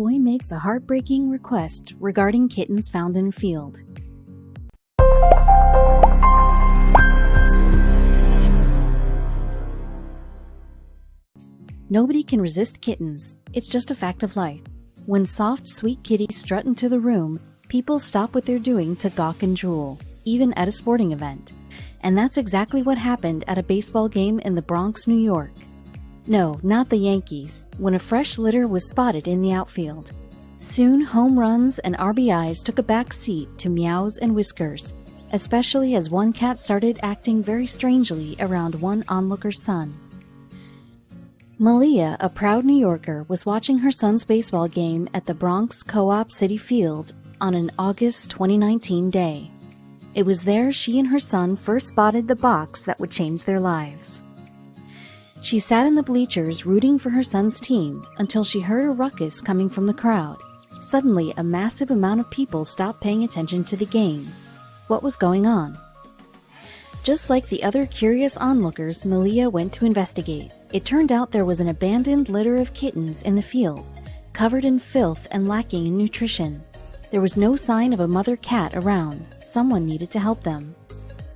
boy makes a heartbreaking request regarding kittens found in a field. Nobody can resist kittens. It's just a fact of life. When soft, sweet kitties strut into the room, people stop what they're doing to gawk and drool, even at a sporting event. And that's exactly what happened at a baseball game in the Bronx, New York. No, not the Yankees, when a fresh litter was spotted in the outfield. Soon, home runs and RBIs took a back seat to meows and whiskers, especially as one cat started acting very strangely around one onlooker's son. Malia, a proud New Yorker, was watching her son's baseball game at the Bronx Co-op City Field on an August 2019 day. It was there she and her son first spotted the box that would change their lives. She sat in the bleachers rooting for her son's team until she heard a ruckus coming from the crowd. Suddenly, a massive amount of people stopped paying attention to the game. What was going on? Just like the other curious onlookers, Malia went to investigate. It turned out there was an abandoned litter of kittens in the field, covered in filth and lacking in nutrition. There was no sign of a mother cat around. Someone needed to help them.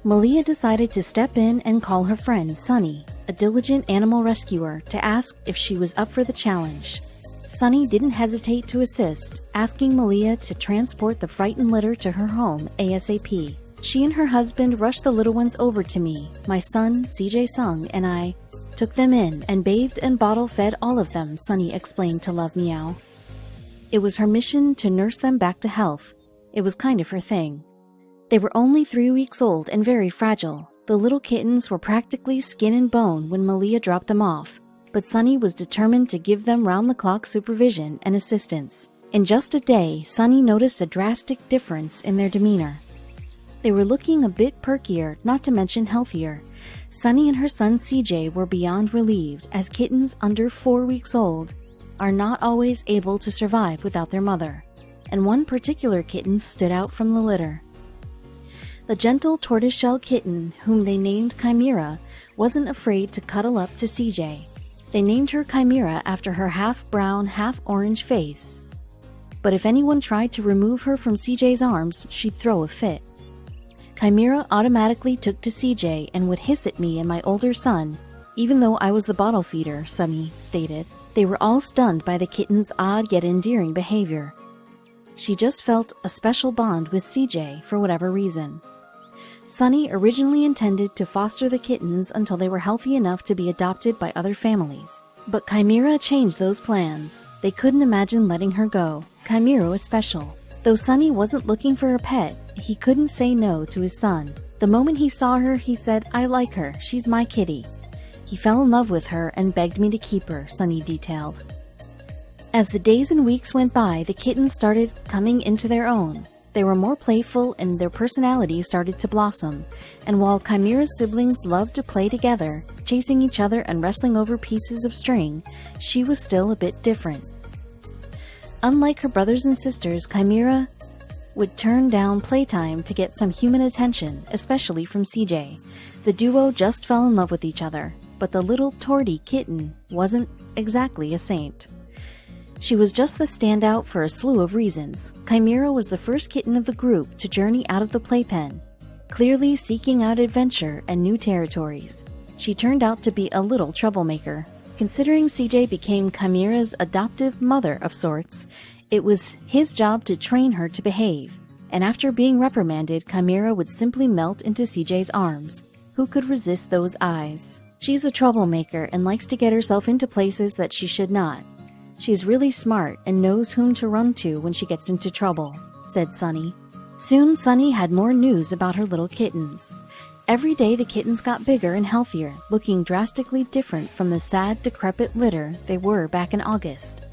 Malia decided to step in and call her friend Sunny, a diligent animal rescuer, to ask if she was up for the challenge. Sunny didn't hesitate to assist, asking Malia to transport the frightened litter to her home ASAP. She and her husband rushed the little ones over to me. My son, CJ Sung, and I took them in and bathed and bottle-fed all of them, Sunny explained to Love Meow. It was her mission to nurse them back to health. It was kind of her thing. They were only 3 weeks old and very fragile. The little kittens were practically skin and bone when Malia dropped them off, but Sunny was determined to give them round-the-clock supervision and assistance. In just a day, Sunny noticed a drastic difference in their demeanor. They were looking a bit perkier, not to mention healthier. Sunny and her son CJ were beyond relieved, as kittens under 4 weeks old are not always able to survive without their mother, and one particular kitten stood out from the litter. The gentle tortoiseshell kitten, whom they named Chimera, wasn't afraid to cuddle up to CJ. They named her Chimera after her half-brown, half-orange face. But if anyone tried to remove her from CJ's arms, she'd throw a fit. Chimera automatically took to CJ and would hiss at me and my older son, even though I was the bottle feeder, Sunny stated. They were all stunned by the kitten's odd yet endearing behavior. She just felt a special bond with CJ for whatever reason. Sunny originally intended to foster the kittens until they were healthy enough to be adopted by other families. But Chimera changed those plans. They couldn't imagine letting her go. Chimera was special. Though Sunny wasn't looking for a pet, he couldn't say no to his son. The moment he saw her, he said, "I like her. She's my kitty." He fell in love with her and begged me to keep her, Sunny detailed. As the days and weeks went by, the kittens started coming into their own. They were more playful and their personalities started to blossom. And while Chimera's siblings loved to play together, chasing each other and wrestling over pieces of string, she was still a bit different. Unlike her brothers and sisters, Chimera would turn down playtime to get some human attention, especially from CJ. The duo just fell in love with each other, but the little torty kitten wasn't exactly a saint. She was just the standout for a slew of reasons. Chimera was the first kitten of the group to journey out of the playpen, clearly seeking out adventure and new territories. She turned out to be a little troublemaker. Considering CJ became Chimera's adoptive mother of sorts, it was his job to train her to behave, and after being reprimanded, Chimera would simply melt into CJ's arms. Who could resist those eyes? She's a troublemaker and likes to get herself into places that she should not. She's really smart and knows whom to run to when she gets into trouble, said Sunny. Soon Sunny had more news about her little kittens. Every day the kittens got bigger and healthier, looking drastically different from the sad, decrepit litter they were back in August.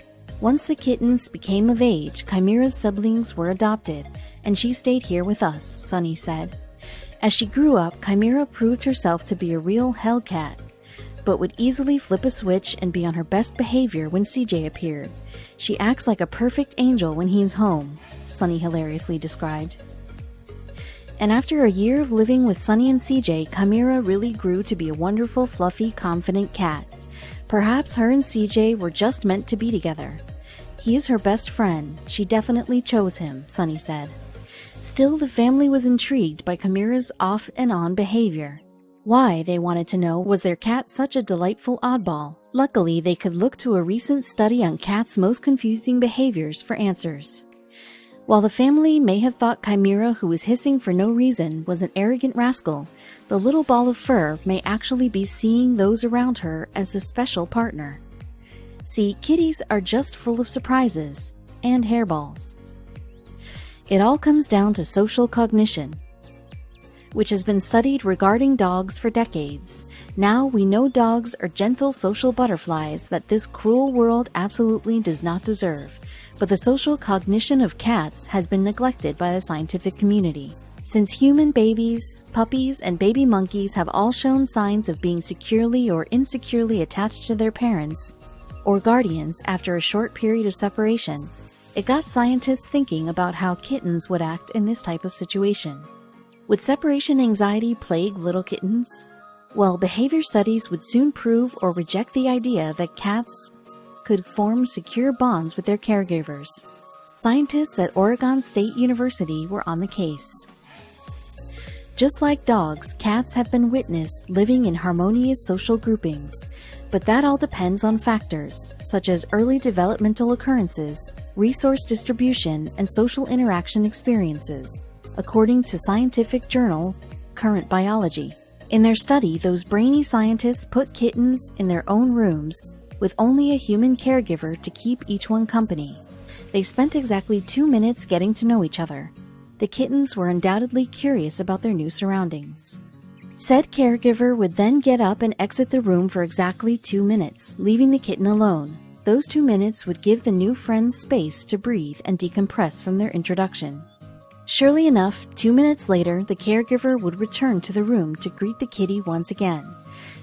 Once the kittens became of age, Chimera's siblings were adopted, and she stayed here with us, Sunny said. As she grew up, Chimera proved herself to be a real hellcat, but would easily flip a switch and be on her best behavior when CJ appeared. She acts like a perfect angel when he's home, Sunny hilariously described. And after a year of living with Sunny and CJ, Chimera really grew to be a wonderful, fluffy, confident cat. Perhaps her and CJ were just meant to be together. He is her best friend. She definitely chose him, Sunny said. Still, the family was intrigued by Chimera's off-and-on behavior. Why, they wanted to know, was their cat such a delightful oddball? Luckily, they could look to a recent study on cats' most confusing behaviors for answers. While the family may have thought Chimera, who was hissing for no reason, was an arrogant rascal, the little ball of fur may actually be seeing those around her as a special partner. See, kitties are just full of surprises and hairballs. It all comes down to social cognition, which has been studied regarding dogs for decades. Now we know dogs are gentle social butterflies that this cruel world absolutely does not deserve. But the social cognition of cats has been neglected by the scientific community. Since human babies, puppies, and baby monkeys have all shown signs of being securely or insecurely attached to their parents or guardians after a short period of separation, it got scientists thinking about how kittens would act in this type of situation. Would separation anxiety plague little kittens? Well, behavior studies would soon prove or reject the idea that cats could form secure bonds with their caregivers. Scientists at Oregon State University were on the case. Just like dogs, cats have been witnessed living in harmonious social groupings, but that all depends on factors such as early developmental occurrences, resource distribution, and social interaction experiences, according to scientific journal Current Biology. In their study, those brainy scientists put kittens in their own rooms with only a human caregiver to keep each one company. They spent exactly 2 minutes getting to know each other. The kittens were undoubtedly curious about their new surroundings. Said caregiver would then get up and exit the room for exactly 2 minutes, leaving the kitten alone. Those 2 minutes would give the new friends space to breathe and decompress from their introduction. Surely enough, 2 minutes later, the caregiver would return to the room to greet the kitty once again.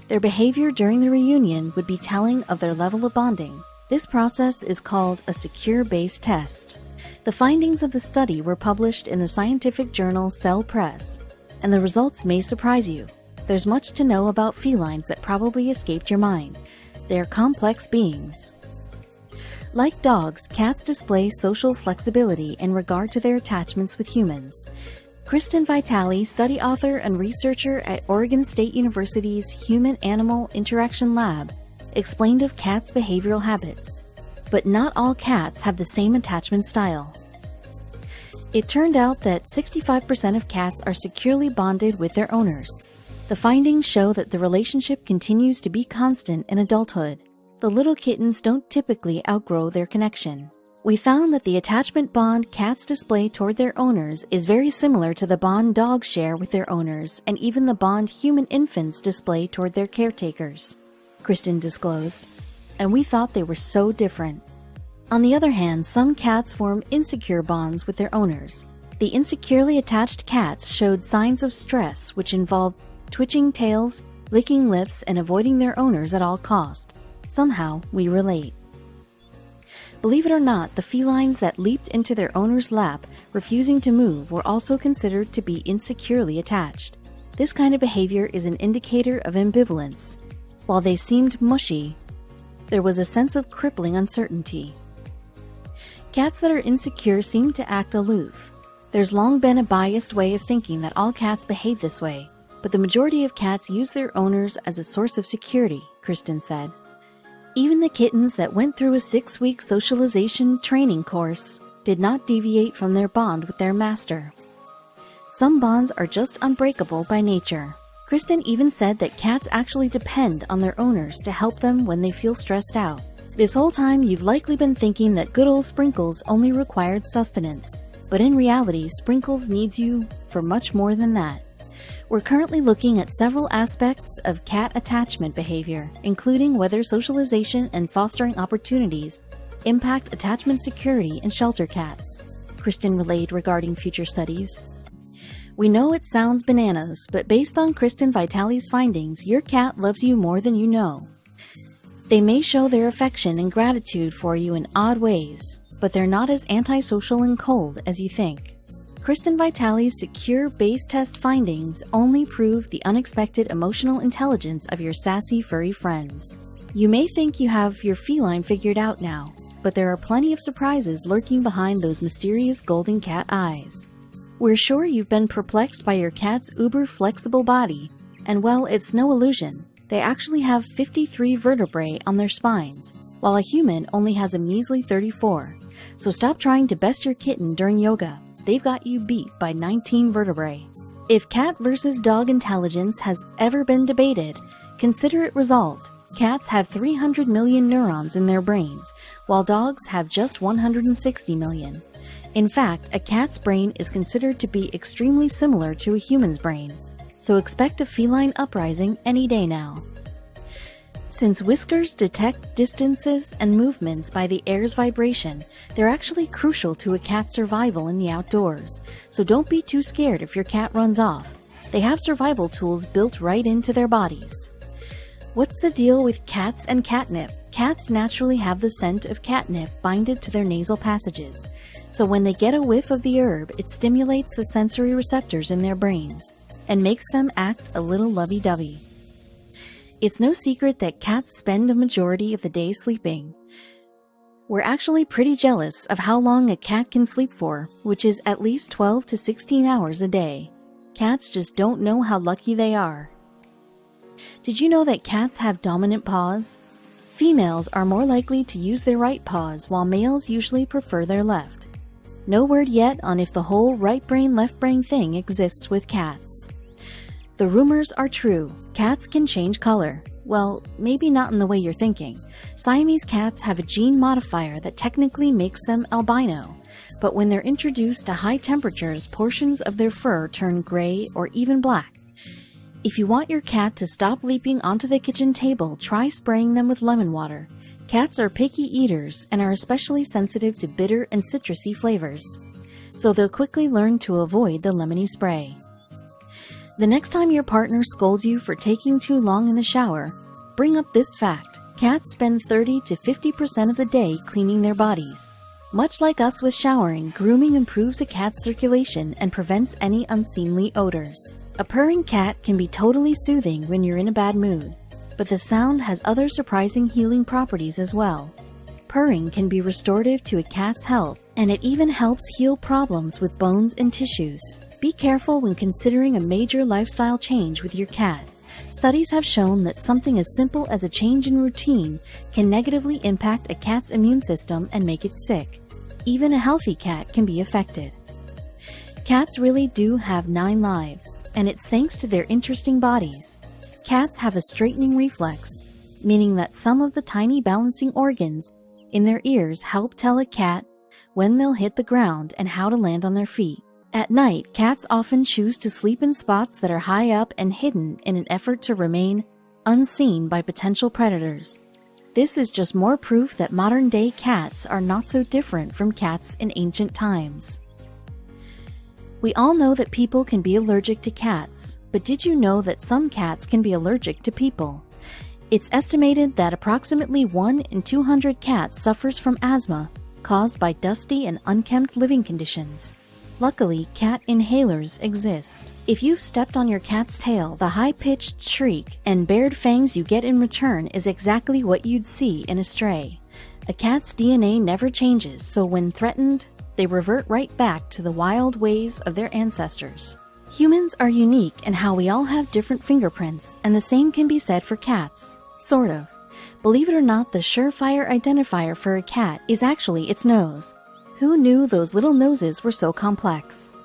Their behavior during the reunion would be telling of their level of bonding. This process is called a secure base test. The findings of the study were published in the scientific journal Cell Press, and the results may surprise you. There's much to know about felines that probably escaped your mind. They are complex beings. Like dogs, cats display social flexibility in regard to their attachments with humans. Kristen Vitale, study author and researcher at Oregon State University's Human-Animal Interaction Lab, explained of cats' behavioral habits. But not all cats have the same attachment style. It turned out that 65% of cats are securely bonded with their owners. The findings show that the relationship continues to be constant in adulthood. The little kittens don't typically outgrow their connection. We found that the attachment bond cats display toward their owners is very similar to the bond dogs share with their owners and even the bond human infants display toward their caretakers, Kristen disclosed. And we thought they were so different. On the other hand, some cats form insecure bonds with their owners. The insecurely attached cats showed signs of stress which involved twitching tails, licking lips, and avoiding their owners at all cost. Somehow, we relate. Believe it or not, the felines that leaped into their owner's lap, refusing to move, were also considered to be insecurely attached. This kind of behavior is an indicator of ambivalence. While they seemed mushy, there was a sense of crippling uncertainty. Cats that are insecure seem to act aloof. There's long been a biased way of thinking that all cats behave this way, but the majority of cats use their owners as a source of security, Kristen said. Even the kittens that went through a 6-week socialization training course did not deviate from their bond with their master. Some bonds are just unbreakable by nature. Kristen even said that cats actually depend on their owners to help them when they feel stressed out. This whole time you've likely been thinking that good old Sprinkles only required sustenance, but in reality, Sprinkles needs you for much more than that. We're currently looking at several aspects of cat attachment behavior, including whether socialization and fostering opportunities impact attachment security in shelter cats, Kristen relayed regarding future studies. We know it sounds bananas, but based on Kristen Vitale's findings, your cat loves you more than you know. They may show their affection and gratitude for you in odd ways, but they're not as antisocial and cold as you think. Kristen Vitale's secure base test findings only prove the unexpected emotional intelligence of your sassy furry friends. You may think you have your feline figured out now, but there are plenty of surprises lurking behind those mysterious golden cat eyes. We're sure you've been perplexed by your cat's uber-flexible body, and well, it's no illusion. They actually have 53 vertebrae on their spines, while a human only has a measly 34. So stop trying to best your kitten during yoga. They've got you beat by 19 vertebrae. If cat versus dog intelligence has ever been debated, consider it resolved. Cats have 300 million neurons in their brains, while dogs have just 160 million. In fact, a cat's brain is considered to be extremely similar to a human's brain, so expect a feline uprising any day now. Since whiskers detect distances and movements by the air's vibration, they're actually crucial to a cat's survival in the outdoors, so don't be too scared if your cat runs off. They have survival tools built right into their bodies. What's the deal with cats and catnip? Cats naturally have the scent of catnip binded to their nasal passages, so when they get a whiff of the herb, it stimulates the sensory receptors in their brains and makes them act a little lovey-dovey. It's no secret that cats spend a majority of the day sleeping. We're actually pretty jealous of how long a cat can sleep for, which is at least 12 to 16 hours a day. Cats just don't know how lucky they are. Did you know that cats have dominant paws? Females are more likely to use their right paws, while males usually prefer their left. No word yet on if the whole right brain, left brain thing exists with cats. The rumors are true. Cats can change color. Well, maybe not in the way you're thinking. Siamese cats have a gene modifier that technically makes them albino, but when they're introduced to high temperatures, portions of their fur turn gray or even black. If you want your cat to stop leaping onto the kitchen table, try spraying them with lemon water. Cats are picky eaters and are especially sensitive to bitter and citrusy flavors, so they'll quickly learn to avoid the lemony spray. The next time your partner scolds you for taking too long in the shower, bring up this fact. Cats spend 30 to 50% of the day cleaning their bodies. Much like us with showering, grooming improves a cat's circulation and prevents any unseemly odors. A purring cat can be totally soothing when you're in a bad mood, but the sound has other surprising healing properties as well. Purring can be restorative to a cat's health, and it even helps heal problems with bones and tissues. Be careful when considering a major lifestyle change with your cat. Studies have shown that something as simple as a change in routine can negatively impact a cat's immune system and make it sick. Even a healthy cat can be affected. Cats really do have 9 lives, and it's thanks to their interesting bodies. Cats have a straightening reflex, meaning that some of the tiny balancing organs in their ears help tell a cat when they'll hit the ground and how to land on their feet. At night, cats often choose to sleep in spots that are high up and hidden in an effort to remain unseen by potential predators. This is just more proof that modern-day cats are not so different from cats in ancient times. We all know that people can be allergic to cats, but did you know that some cats can be allergic to people? It's estimated that approximately 1 in 200 cats suffers from asthma caused by dusty and unkempt living conditions. Luckily, cat inhalers exist. If you've stepped on your cat's tail, the high-pitched shriek and bared fangs you get in return is exactly what you'd see in a stray. A cat's DNA never changes, so when threatened, they revert right back to the wild ways of their ancestors. Humans are unique in how we all have different fingerprints, and the same can be said for cats. Sort of. Believe it or not, the surefire identifier for a cat is actually its nose. Who knew those little noses were so complex?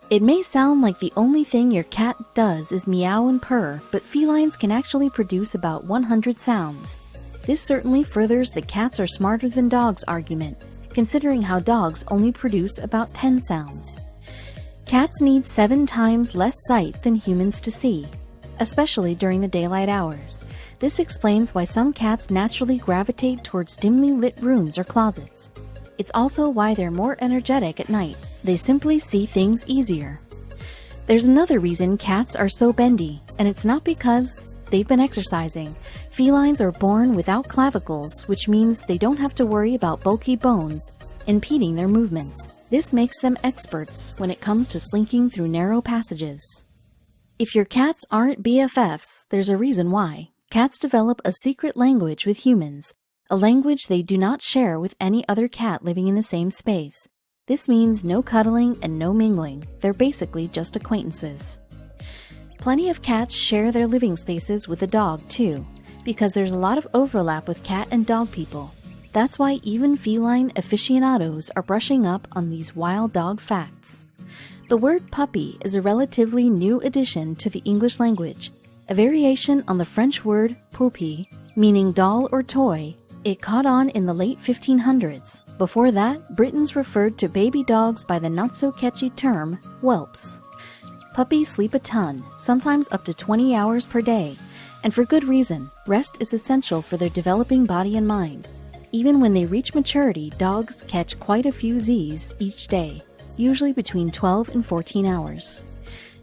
It may sound like the only thing your cat does is meow and purr, but felines can actually produce about 100 sounds. This certainly furthers the cats are smarter than dogs argument, considering how dogs only produce about 10 sounds. Cats need 7 times less sight than humans to see, especially during the daylight hours. This explains why some cats naturally gravitate towards dimly lit rooms or closets. It's also why they're more energetic at night. They simply see things easier. There's another reason cats are so bendy, and it's not because they've been exercising. Felines are born without clavicles, which means they don't have to worry about bulky bones impeding their movements. This makes them experts when it comes to slinking through narrow passages. If your cats aren't BFFs, there's a reason why. Cats develop a secret language with humans, a language they do not share with any other cat living in the same space. This means no cuddling and no mingling. They're basically just acquaintances. Plenty of cats share their living spaces with a dog too, because there's a lot of overlap with cat and dog people. That's why even feline aficionados are brushing up on these wild dog facts. The word puppy is a relatively new addition to the English language, a variation on the French word poupée, meaning doll or toy. It caught on in the late 1500s. Before that, Britons referred to baby dogs by the not-so-catchy term whelps. Puppies sleep a ton, sometimes up to 20 hours per day, and for good reason. Rest is essential for their developing body and mind. Even when they reach maturity, dogs catch quite a few Z's each day, usually between 12 and 14 hours.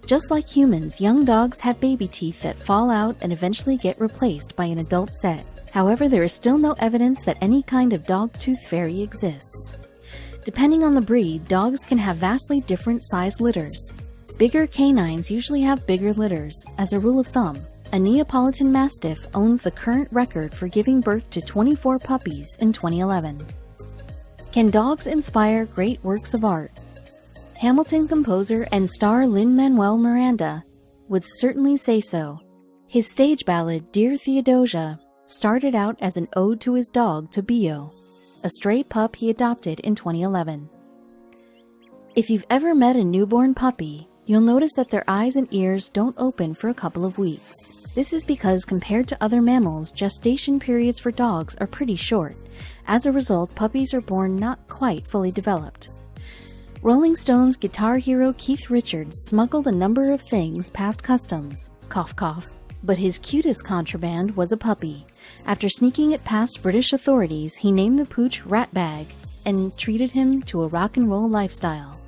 Just like humans, young dogs have baby teeth that fall out and eventually get replaced by an adult set. However, there is still no evidence that any kind of dog tooth fairy exists. Depending on the breed, dogs can have vastly different sized litters. Bigger canines usually have bigger litters. As a rule of thumb, a Neapolitan Mastiff owns the current record for giving birth to 24 puppies in 2011. Can dogs inspire great works of art? Hamilton composer and star Lin-Manuel Miranda would certainly say so. His stage ballad, Dear Theodosia, started out as an ode to his dog Tobio, a stray pup he adopted in 2011. If you've ever met a newborn puppy, you'll notice that their eyes and ears don't open for a couple of weeks. This is because compared to other mammals, gestation periods for dogs are pretty short. As a result, puppies are born not quite fully developed. Rolling Stones guitar hero Keith Richards smuggled a number of things past customs, cough cough, but his cutest contraband was a puppy. After sneaking it past British authorities, he named the pooch Ratbag and treated him to a rock and roll lifestyle.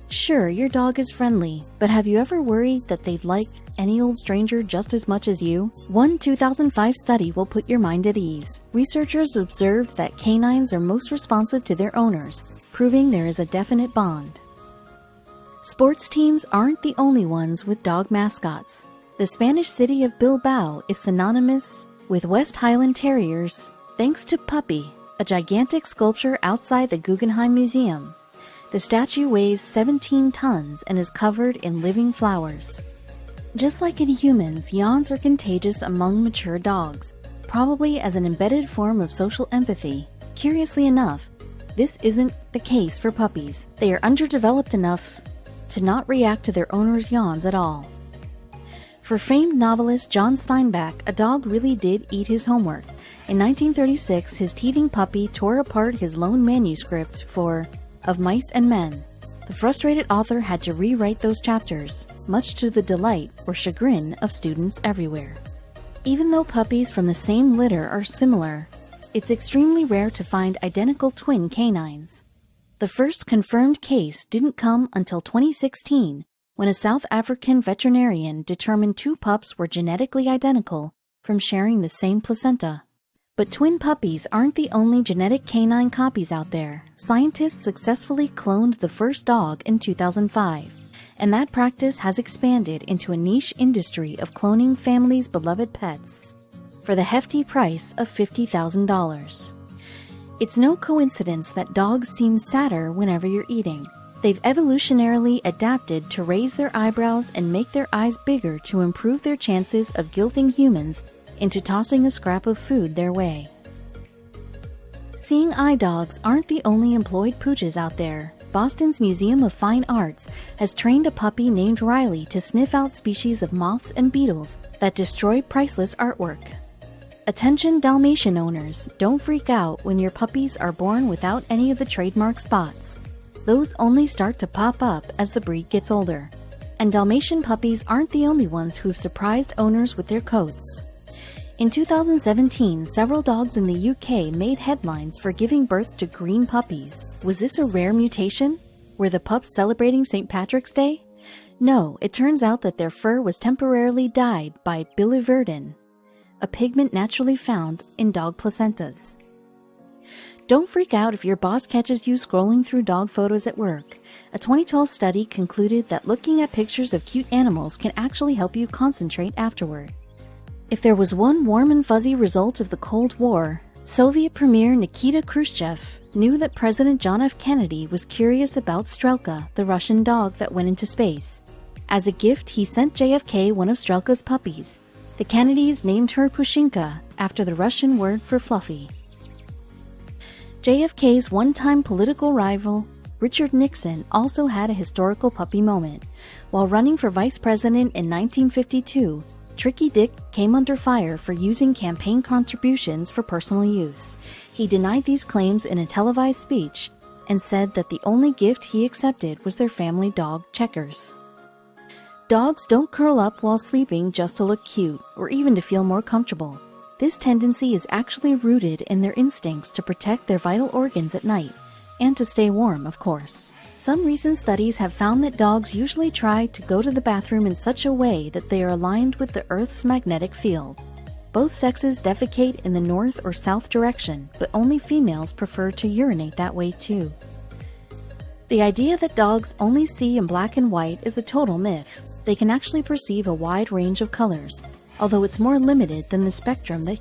Sure, your dog is friendly, but have you ever worried that they'd like any old stranger just as much as you? One 2005 study will put your mind at ease. Researchers observed that canines are most responsive to their owners, proving there is a definite bond. Sports teams aren't the only ones with dog mascots. The Spanish city of Bilbao is synonymous with West Highland Terriers thanks to Puppy, a gigantic sculpture outside the Guggenheim Museum. The statue weighs 17 tons and is covered in living flowers. Just like in humans, yawns are contagious among mature dogs, probably as an embedded form of social empathy. Curiously enough, this isn't the case for puppies. They are underdeveloped enough to not react to their owner's yawns at all. For famed novelist John Steinbeck, a dog really did eat his homework. In 1936, his teething puppy tore apart his lone manuscript for Of Mice and Men. The frustrated author had to rewrite those chapters, much to the delight or chagrin of students everywhere. Even though puppies from the same litter are similar, it's extremely rare to find identical twin canines. The first confirmed case didn't come until 2016, when a South African veterinarian determined two pups were genetically identical from sharing the same placenta. But twin puppies aren't the only genetic canine copies out there. Scientists successfully cloned the first dog in 2005, and that practice has expanded into a niche industry of cloning families' beloved pets for the hefty price of $50,000. It's no coincidence that dogs seem sadder whenever you're eating. They've evolutionarily adapted to raise their eyebrows and make their eyes bigger to improve their chances of guilting humans into tossing a scrap of food their way. Seeing eye dogs aren't the only employed pooches out there. Boston's Museum of Fine Arts has trained a puppy named Riley to sniff out species of moths and beetles that destroy priceless artwork. Attention Dalmatian owners, don't freak out when your puppies are born without any of the trademark spots. Those only start to pop up as the breed gets older. And Dalmatian puppies aren't the only ones who've surprised owners with their coats. In 2017, several dogs in the UK made headlines for giving birth to green puppies. Was this a rare mutation? Were the pups celebrating St. Patrick's Day? No, it turns out that their fur was temporarily dyed by biliverdin, a pigment naturally found in dog placentas. Don't freak out if your boss catches you scrolling through dog photos at work. A 2012 study concluded that looking at pictures of cute animals can actually help you concentrate afterward. If there was one warm and fuzzy result of the Cold War, Soviet Premier Nikita Khrushchev knew that President John F. Kennedy was curious about Strelka, the Russian dog that went into space. As a gift, he sent JFK one of Strelka's puppies. The Kennedys named her Pushinka, after the Russian word for fluffy. JFK's one-time political rival, Richard Nixon, also had a historical puppy moment. While running for vice president in 1952, Tricky Dick came under fire for using campaign contributions for personal use. He denied these claims in a televised speech and said that the only gift he accepted was their family dog, Checkers. Dogs don't curl up while sleeping just to look cute or even to feel more comfortable. This tendency is actually rooted in their instincts to protect their vital organs at night, and to stay warm, of course. Some recent studies have found that dogs usually try to go to the bathroom in such a way that they are aligned with the Earth's magnetic field. Both sexes defecate in the north or south direction, but only females prefer to urinate that way too. The idea that dogs only see in black and white is a total myth. They can actually perceive a wide range of colors, although it's more limited than the spectrum that